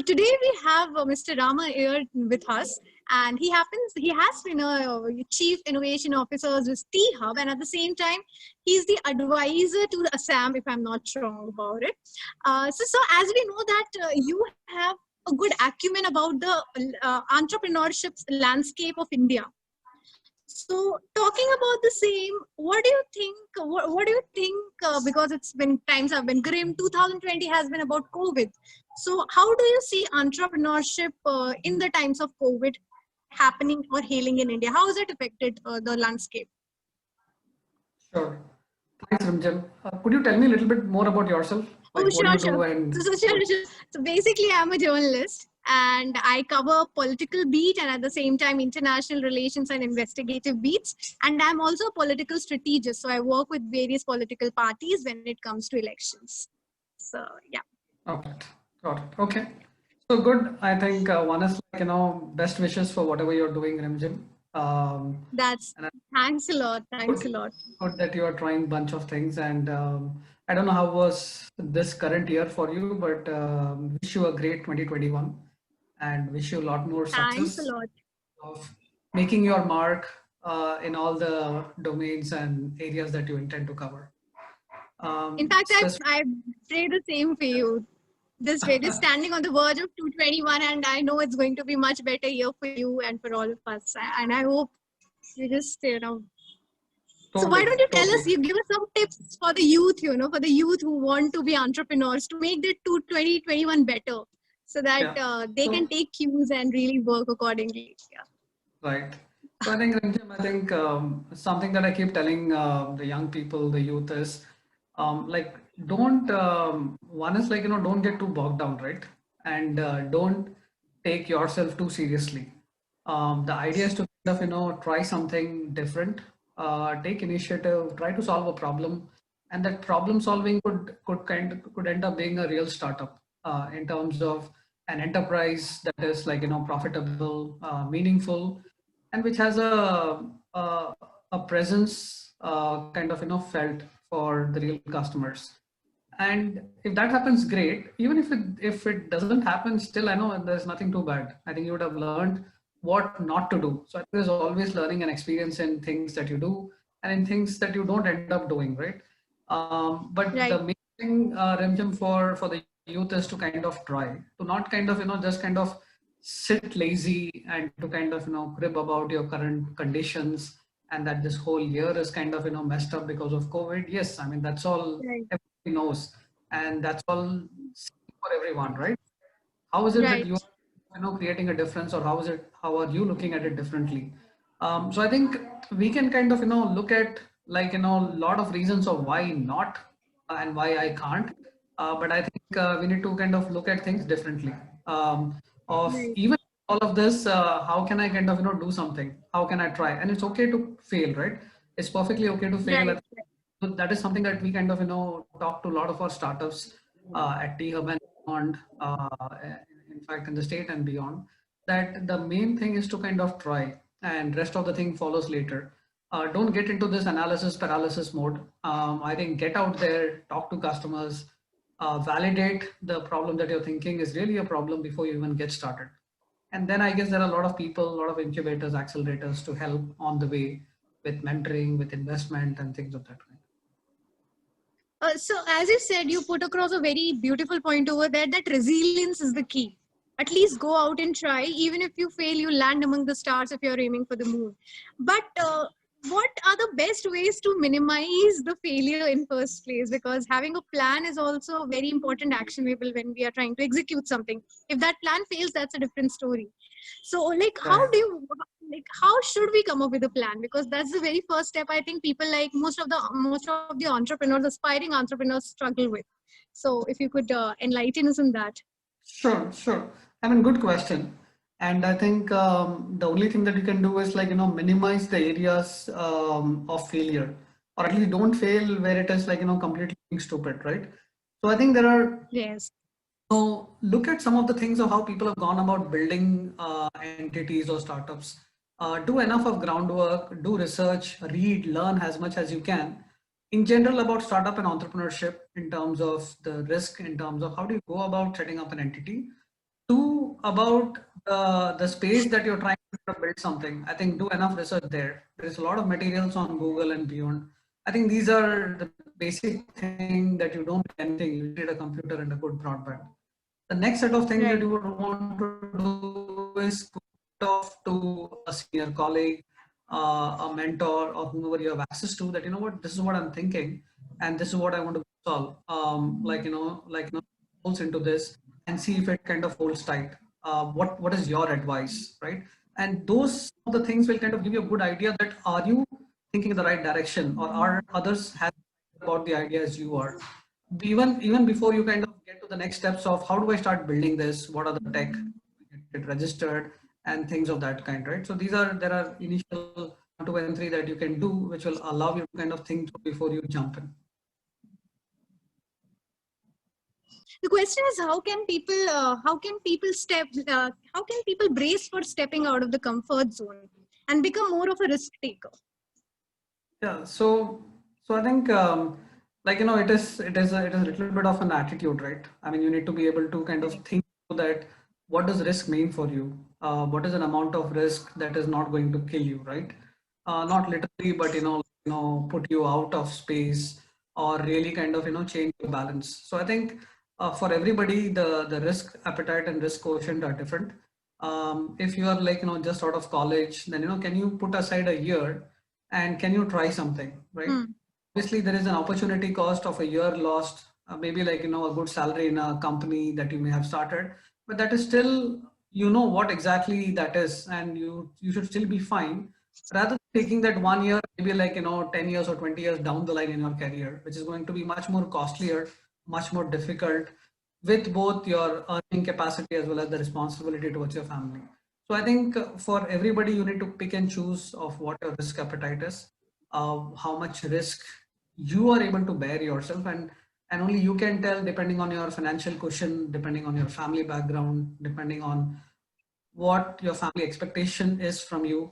today we have Mr. Rama here with us, and he has been a chief innovation officer with T Hub, and at the same time, he's the advisor to Assam, if I'm not wrong about it. So as we know that you have a good acumen about the entrepreneurship landscape of India. So talking about the same, what do you think? What do you think? Because it's been times have been grim. 2020 has been about COVID. So how do you see entrepreneurship in the times of COVID happening or hailing in India? How has it affected the landscape? Sure. Thanks, Rimjam. Could you tell me a little bit more about yourself? Oh, Like, what do sure, you do sure. and Sure. So basically, I'm a journalist and I cover political beat and at the same time international relations and investigative beats. And I'm also a political strategist. So I work with various political parties when it comes to elections. So yeah. Okay. Got it. Okay. So good. I think one is like, best wishes for whatever you're doing, Rimjam. That's And thanks a lot. Thanks a good, lot. good that you are trying bunch of things. And I don't know how was this current year for you, but wish you a great 2021 and wish you a lot more Thanks a success lot. of making your mark in all the domains and areas that you intend to cover. In fact, Specific, I pray the same for you. This way, just standing on the verge of 221, and I know it's going to be much better year for you and for all of us. And I hope you just, So why totally, don't you tell us, totally. you give us some tips for the youth, for the youth who want to be entrepreneurs to make their 2021 better so that Yeah. they can So, take cues and really work accordingly. Yeah. right. So I think, Ranjam, I think something that I keep telling the young people, the youth is like, don't, one is like, don't get too bogged down, right? And don't take yourself too seriously. The idea is to kind of, try something different, take initiative, try to solve a problem. And that problem solving could end up being a real startup in terms of an enterprise that is like, profitable, meaningful, and which has a, a presence kind of felt for the real customers. And if that happens, great. Even if it doesn't happen, still I know there's nothing too bad. I think you would have learned what not to do. So I think there's always learning and experience in things that you do and in things that you don't end up doing, right? But Right. the main thing, Remjim, for the youth is to kind of try, to not kind of just kind of sit lazy and to kind of crib about your current conditions and that this whole year is kind of messed up because of COVID. Yes, I mean that's all Right. everybody knows, and that's all same for everyone, right? How is it that you Right. are creating a difference, or how are you looking at it differently? So I think we can kind of look at like a lot of reasons of why not and why I can't, but I think we need to kind of look at things differently. Of Right. even all of this, how can I kind of do something? How can I try? And it's okay to fail, right? It's perfectly okay to fail. Right. So that is something that we kind of talk to a lot of our startups at T Hub and beyond, in fact in the state and beyond, that the main thing is to kind of try and rest of the thing follows later. Don't get into this analysis paralysis mode. I think get out there, talk to customers, validate the problem that you're thinking is really a problem before you even get started. And then I guess there are a lot of people, a lot of incubators, accelerators to help on the way with mentoring, with investment and things of that kind. So as you said, you put across a very beautiful point over there that resilience is the key. At least go out and try. Even if you fail, you land among the stars if you're aiming for the moon. But what are the best ways to minimize the failure in first place? Because having a plan is also a very important actionable when we are trying to execute something. If that plan fails, that's a different story. So like Right. how should we come up with a plan? Because that's the very first step I think people like most of the entrepreneurs, aspiring entrepreneurs struggle with. So if you could enlighten us on that. Sure, sure. I mean, good question. And I think the only thing that you can do is like, minimize the areas of failure, or at least don't fail where it is like, completely being stupid, right? So I think there are, Yes. so look at some of the things of how people have gone about building entities or startups. Do enough of groundwork, do research, read, learn as much as you can in general about startup and entrepreneurship in terms of the risk, in terms of how do you go about setting up an entity. Two, about the space that you're trying to build something, I think do enough research there. There's a lot of materials on Google and beyond. I think these are the basic thing that you don't need anything. You need a computer and a good broadband. The next set of things that Right. you would want to do is put off to a senior colleague, a mentor, or whomever you have access to. That, you know what, this is what I'm thinking, and this is what I want to solve. Holds into this and see if it kind of holds tight. What is your advice, right? And those are the things will kind of give you a good idea that are you thinking in the right direction, or are others happy about the idea as you are. Even before you kind of get to the next steps of how do I start building this, what are the tech, get it registered, and things of that kind, right? So there are initial 1, 2, and 3 that you can do, which will allow you to kind of think before you jump in. The question is, how can people brace for stepping out of the comfort zone and become more of a risk taker? Yeah, so I think it is a little bit of an attitude, right? I mean, you need to be able to kind of think that what does risk mean for you? What is an amount of risk that is not going to kill you, right? Not literally, but put you out of space or really kind of change your balance. So I think for everybody, the risk appetite and risk quotient are different. If you are like just out of college, then can you put aside a year and can you try something, right? Obviously there is an opportunity cost of a year lost, maybe like a good salary in a company that you may have started, but that is still what exactly that is, and you should still be fine, rather than taking that 1 year, maybe like 10 years or 20 years down the line in your career, which is going to be much more costlier, much more difficult, with both your earning capacity as well as the responsibility towards your family. So I think for everybody, you need to pick and choose of what your risk appetite is, how much risk you are able to bear yourself, and only you can tell, depending on your financial cushion, depending on your family background, depending on what your family expectation is from you.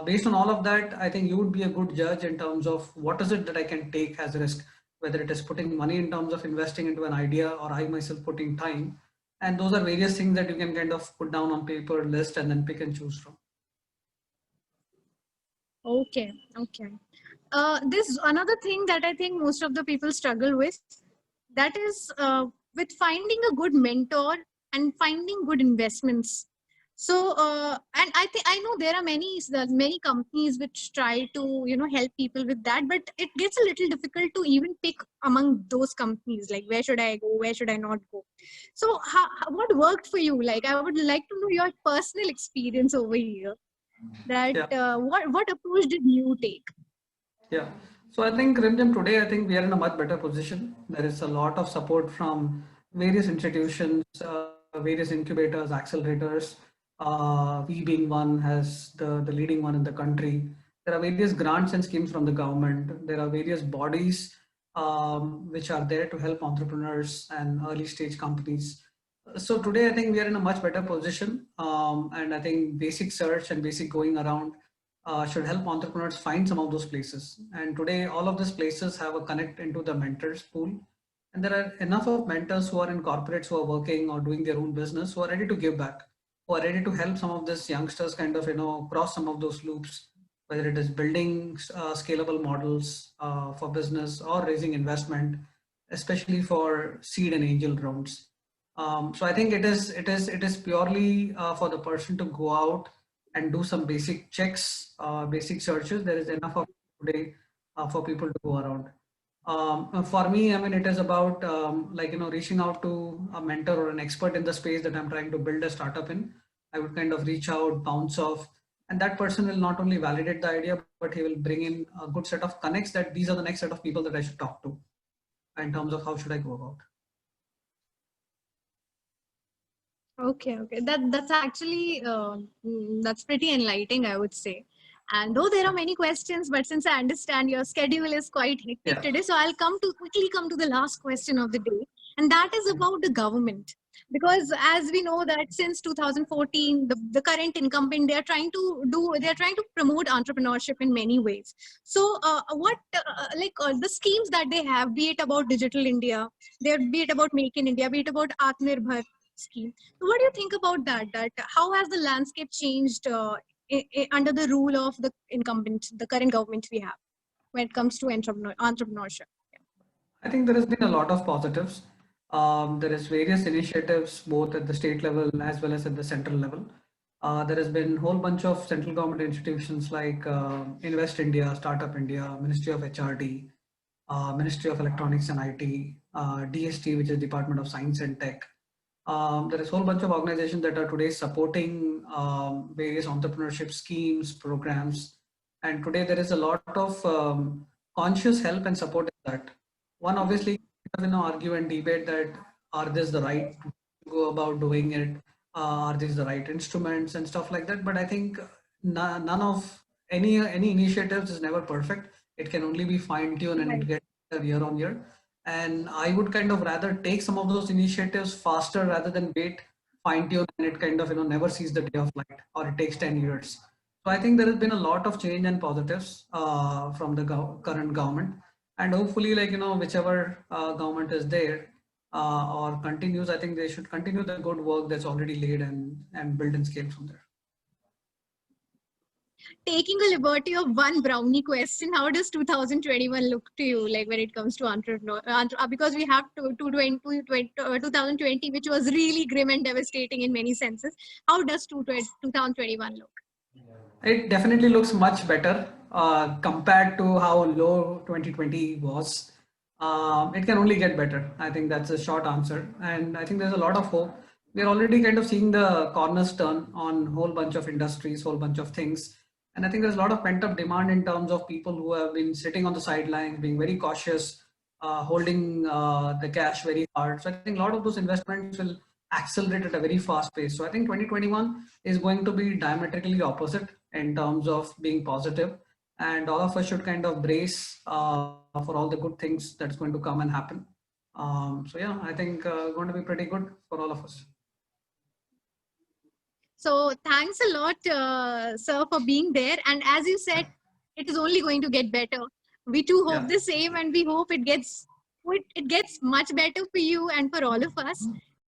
Based on all of that, I think you would be a good judge in terms of what is it that I can take as a risk, whether it is putting money in terms of investing into an idea, or I myself putting time. And those are various things that you can kind of put down on paper, list, and then pick and choose from. Okay, okay. This another thing that I think most of the people struggle with, that is with finding a good mentor and finding good investments. So, and I think I know there are many companies which try to help people with that, but it gets a little difficult to even pick among those companies. Like, where should I go? Where should I not go? So, what worked for you? Like, I would like to know your personal experience over here. That Yeah. What approach did you take? Yeah. So I think Rimjam, today, I think we are in a much better position. There is a lot of support from various institutions, various incubators, accelerators. We being one has the leading one in the country. There are various grants and schemes from the government. There are various bodies which are there to help entrepreneurs and early stage companies. So today, I think we are in a much better position. And I think basic search and basic going around should help entrepreneurs find some of those places. And today, all of these places have a connect into the mentors pool. And there are enough of mentors who are in corporates, who are working or doing their own business, who are ready to give back, who are ready to help some of these youngsters kind of, cross some of those loops, whether it is building scalable models for business or raising investment, especially for seed and angel rounds. So I think it is purely for the person to go out and do some basic checks, basic searches. There is enough of today for people to go around. For me, I mean, it is about reaching out to a mentor or an expert in the space that I'm trying to build a startup in. I would kind of reach out, bounce off, and that person will not only validate the idea, but he will bring in a good set of connects that these are the next set of people that I should talk to in terms of how should I go about. Okay, okay. That's actually that's pretty enlightening, I would say. And though there are many questions, but since I understand your schedule is quite hectic Yeah. today, so I'll quickly come to the last question of the day, and that is about the government. Because as we know that since 2014, the current incumbent, they're trying to promote entrepreneurship in many ways. So the schemes that they have, be it about Digital India, be it about Make in India, be it about Atmanirbhar. scheme. So what do you think about that? That how has the landscape changed under the rule of the incumbent, the current government we have, when it comes to entrepreneurship? I think there has been a lot of positives. There is various initiatives both at the state level as well as at the central level. There has been a whole bunch of central government institutions like Invest India, Startup India, Ministry of HRD, Ministry of Electronics and IT, DST, which is Department of Science and Tech. There is a whole bunch of organizations that are today supporting various entrepreneurship schemes, programs, and today there is a lot of conscious help and support in that. One obviously, argue and debate that are this the right to go about doing it, are these the right instruments and stuff like that. But I think none of any initiatives is never perfect. It can only be fine tuned and it Right. gets better year on year. And I would kind of rather take some of those initiatives faster rather than wait, fine tune, and it kind of never sees the day of light, or it takes 10 years. So I think there has been a lot of change and positives from the current government, and hopefully, whichever government is there or continues, I think they should continue the good work that's already laid and build and scale from there. Taking a liberty of one brownie question, how does 2021 look to you, like when it comes to entrepreneur? Because we have 2020, which was really grim and devastating in many senses. How does 2021 look? It definitely looks much better compared to how low 2020 was. It can only get better. I think that's a short answer. And I think there's a lot of hope. We're already kind of seeing the corners turn on a whole bunch of industries, whole bunch of things. And I think there's a lot of pent up demand in terms of people who have been sitting on the sidelines, being very cautious, holding the cash very hard. So I think a lot of those investments will accelerate at a very fast pace. So I think 2021 is going to be diametrically opposite in terms of being positive, and all of us should kind of brace for all the good things that's going to come and happen. So yeah, I think going to be pretty good for all of us. So thanks a lot, sir, for being there. And as you said, it is only going to get better. We too hope Yeah. the same, and we hope it gets much better for you and for all of us.